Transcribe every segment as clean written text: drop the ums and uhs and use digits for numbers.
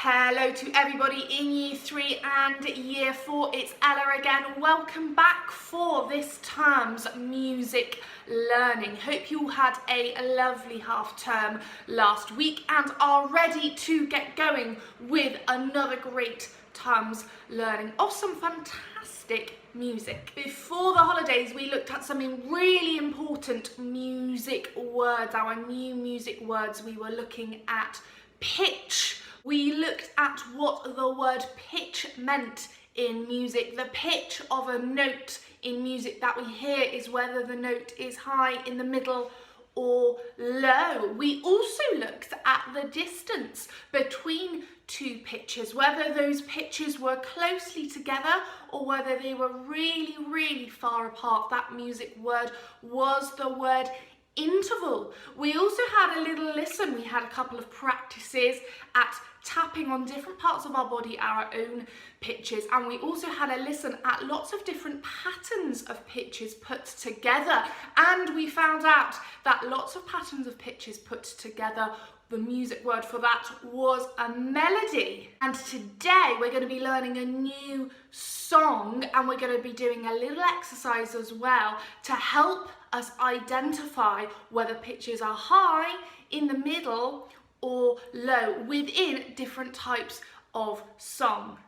Hello to everybody in Year 3 and Year 4, it's Ella again. Welcome back for this term's music learning. Hope you all had a lovely half term last week and are ready to get going with another great term's learning of some fantastic music. Before the holidays we looked at some really important music words, our new music words. We were looking at pitch. We looked at what the word pitch meant in music. The pitch of a note in music that we hear is whether the note is high, in the middle, or low. We also looked at the distance between two pitches, whether those pitches were closely together or whether they were really far apart. That music word was the word interval. We also had a little listen. We had a couple of practices at tapping on different parts of our body, our own pitches, and we also had a listen at lots of different patterns of pitches put together, and we found out that lots of patterns of pitches put together, the music word for that was a melody. And today we're going to be learning a new song, and we're going to be doing a little exercise as well to help us identify whether pitches are high, in the middle, or low within different types of song.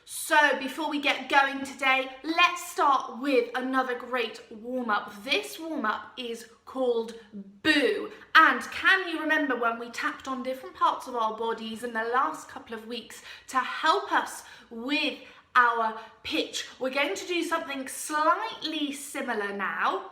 So before we get going today, let's start with another great warm-up. This warm-up is called Boo. And can you remember when we tapped on different parts of our bodies in the last couple of weeks to help us with our pitch? We're going to do something slightly similar now.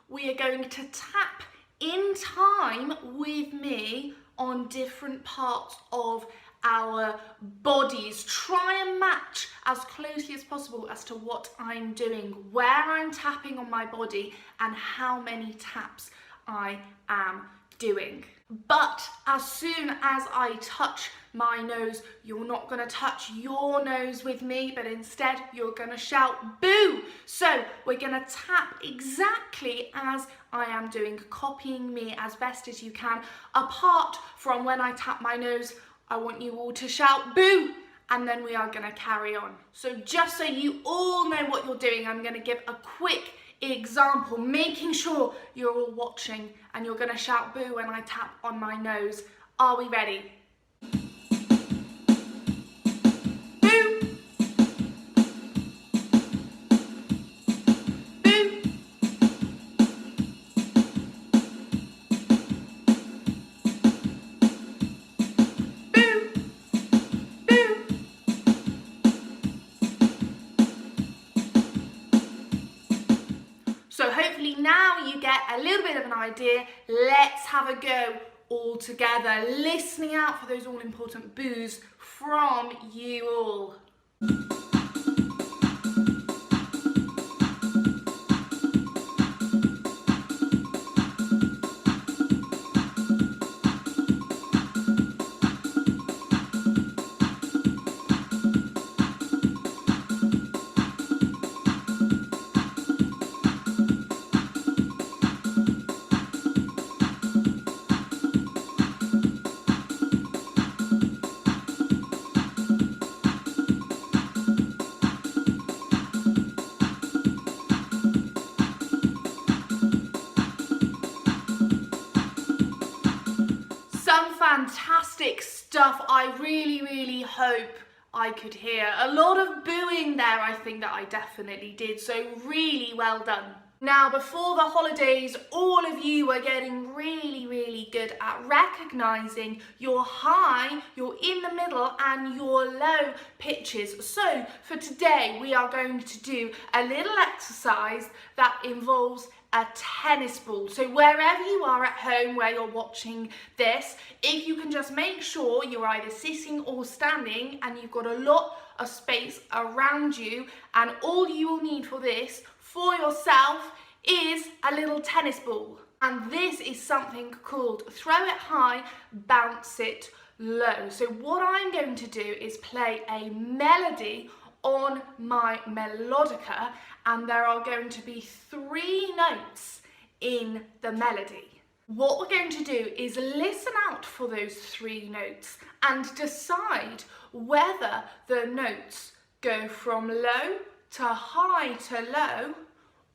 We are going to tap in time with me on different parts of our bodies. Try and match as closely as possible as to what I'm doing, where I'm tapping on my body, and how many taps I am doing. But as soon as I touch my nose, you're not going to touch your nose with me, but instead you're going to shout boo. So we're going to tap exactly as I am doing, copying me as best as you can. Apart from when I tap my nose, I want you all to shout boo, and then we are going to carry on. So just so you all know what you're doing, I'm going to give a quick example, making sure you're all watching, and you're going to shout boo when I tap on my nose. Are we ready? So hopefully now you get a little bit of an idea. Let's have a go all together, listening out for those all important boos from you all. Fantastic stuff. I really hope I could hear a lot of booing there. I think that I definitely did, so really well done. Now, before the holidays, all of you are getting really good at recognizing your high, your in the middle, and your low pitches. So for today, we are going to do a little exercise that involves a tennis ball. So wherever you are at home, where you're watching this, if you can just make sure you're either sitting or standing and you've got a lot of space around you, and all you will need for this for yourself is a little tennis ball. And this is something called throw it high, bounce it low. So what I'm going to do is play a melody on my melodica, and there are going to be 3 notes in the melody. What we're going to do is listen out for those 3 notes and decide whether the notes go from low to high to low,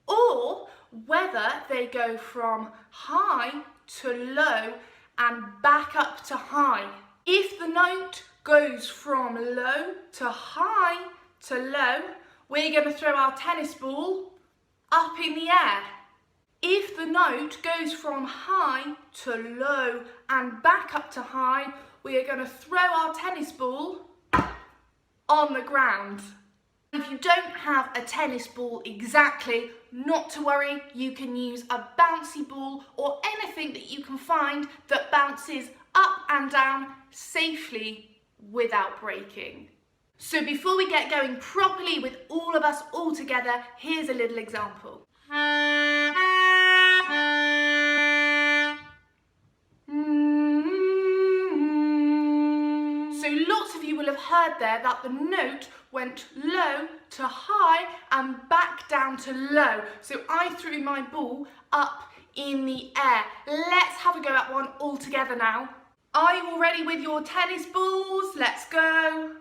or whether they go from high to low and back up to high. If the note goes from low to high to low, we're going to throw our tennis ball up in the air. If the note goes from high to low and back up to high, we are going to throw our tennis ball on the ground. If you don't have a tennis ball exactly, not to worry, you can use a bouncy ball or anything that you can find that bounces up and down safely without breaking. So before we get going properly with all of us all together, here's a little example. So lots of you will have heard there that the note went low to high and back down to low. So I threw my ball up in the air. Let's have a go at one all together now. Are you all ready with your tennis balls? Let's go.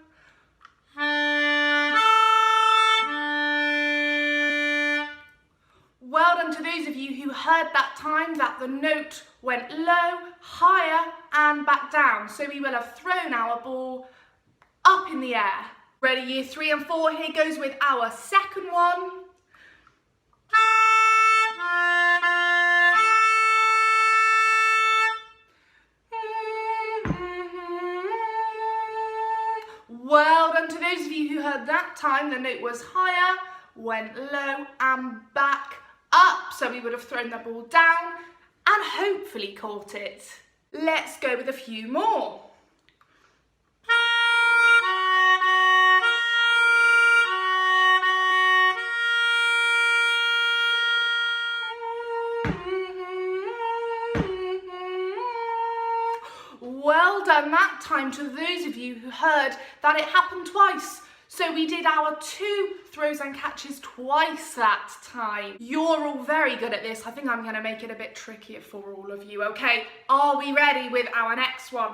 Well done to those of you who heard that time that the note went low, higher and back down. So we will have thrown our ball up in the air. Ready, year 3 and 4, here goes with our second one. Well done to those of you who heard that time the note was higher, went low and back up. So we would have thrown the ball down and hopefully caught it. Let's go with a few more. Well done that time to those of you who heard that it happened twice. So we did our 2 throws and catches twice that time. You're all very good at this. I think I'm going to make it a bit trickier for all of you, okay? Are we ready with our next one?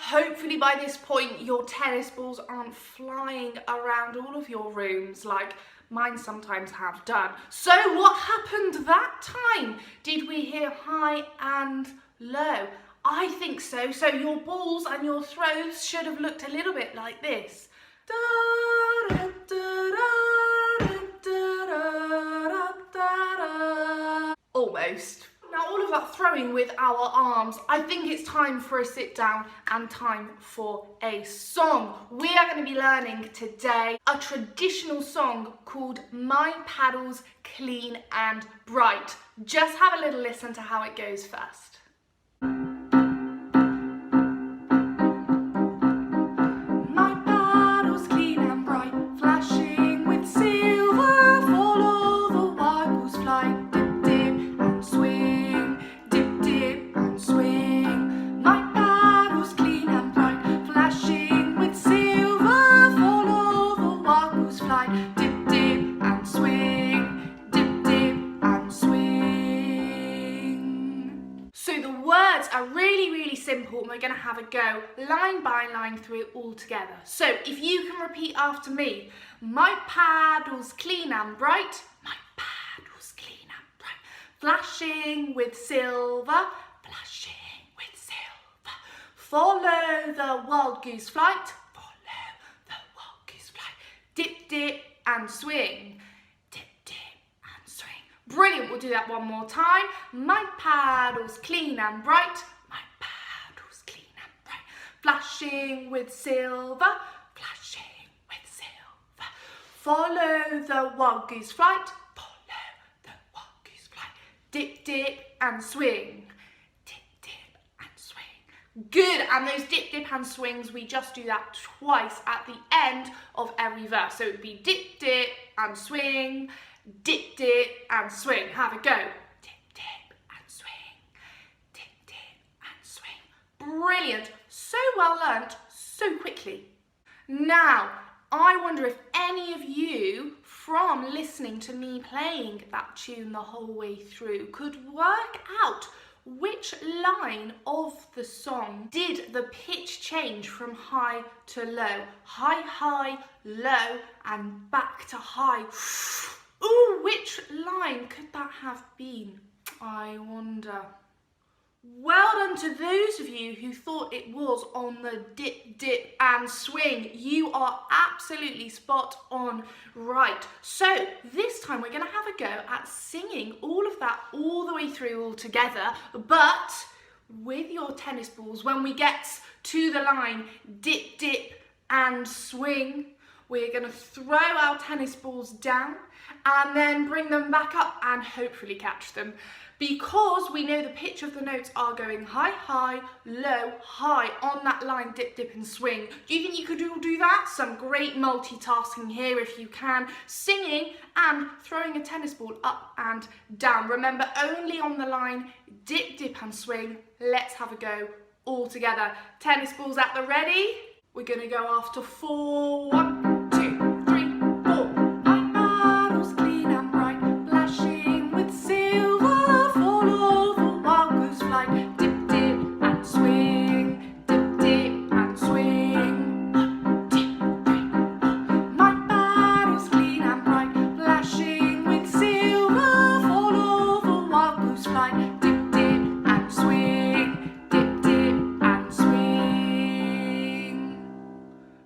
Hopefully by this point your tennis balls aren't flying around all of your rooms like mine sometimes have done. So what happened that time? Did we hear high and low? I think so. So your balls and your throws should have looked a little bit like this. Almost. Now all of that throwing with our arms, I think it's time for a sit down and time for a song. We are going to be learning today a traditional song called My Paddle's Clean and Bright. Just have a little listen to how it goes first. My paddle's clean and bright, flashing with silver, follow the waggles fly. Are really simple and we're going to have a go line by line through it all together. So if you can repeat after me. My paddle's clean and bright, my paddle's clean and bright, flashing with silver, flashing with silver, follow the wild goose flight, follow the wild goose flight, dip dip and swing, dip dip and swing. Brilliant, we'll do that one more time. My paddle's clean and bright, my paddle's clean and bright, flashing with silver, flashing with silver, follow the wild goose flight, follow the wild goose flight, dip dip and swing, dip dip and swing. Good, and those dip dip and swings, we just do that twice at the end of every verse. So it would be dip dip and swing, dip dip and swing. Have a go. Dip dip and swing, dip dip and swing. Brilliant, so well learnt, so so quickly. Now, I wonder if any of you, from listening to me playing that tune the whole way through, could work out which line of the song did the pitch change from high to low? High, high, low, and back to high. Ooh, which line could that have been? I wonder. Well done to those of you who thought it was on the dip, dip and swing. You are absolutely spot on right. So this time we're going to have a go at singing all of that all the way through all together, but with your tennis balls. When we get to the line dip, dip and swing, we're going to throw our tennis balls down and then bring them back up and hopefully catch them. Because we know the pitch of the notes are going high, high, low, high on that line, dip, dip and swing. Do you think you could all do that? Some great multitasking here if you can. Singing and throwing a tennis ball up and down. Remember, only on the line, dip, dip and swing. Let's have a go all together. Tennis balls at the ready. We're going to go after 4, 1, 2, 3, 4. My paddle's clean and bright, flashing with silver. Follow the wild goose flight. Dip, dip and swing. Dip, dip and swing. 1, 2, 3. My paddle's clean and bright, flashing with silver. Follow the wild goose flight. Dip, dip and swing. Dip, dip and swing.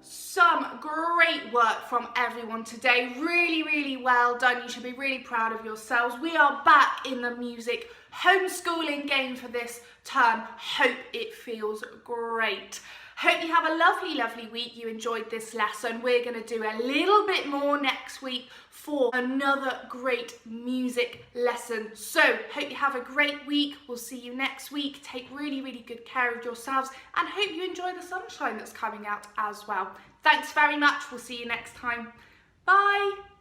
Some great work from everyone today. Really, really well done. You should be really proud of yourselves. We are back in the music homeschooling game for this term. Hope it feels great. Hope you have a lovely, lovely week. You enjoyed this lesson. We're going to do a little bit more next week for another great music lesson. So, hope you have a great week. We'll see you next week. Take really, really good care of yourselves and hope you enjoy the sunshine that's coming out as well. Thanks very much. We'll see you next time. Bye.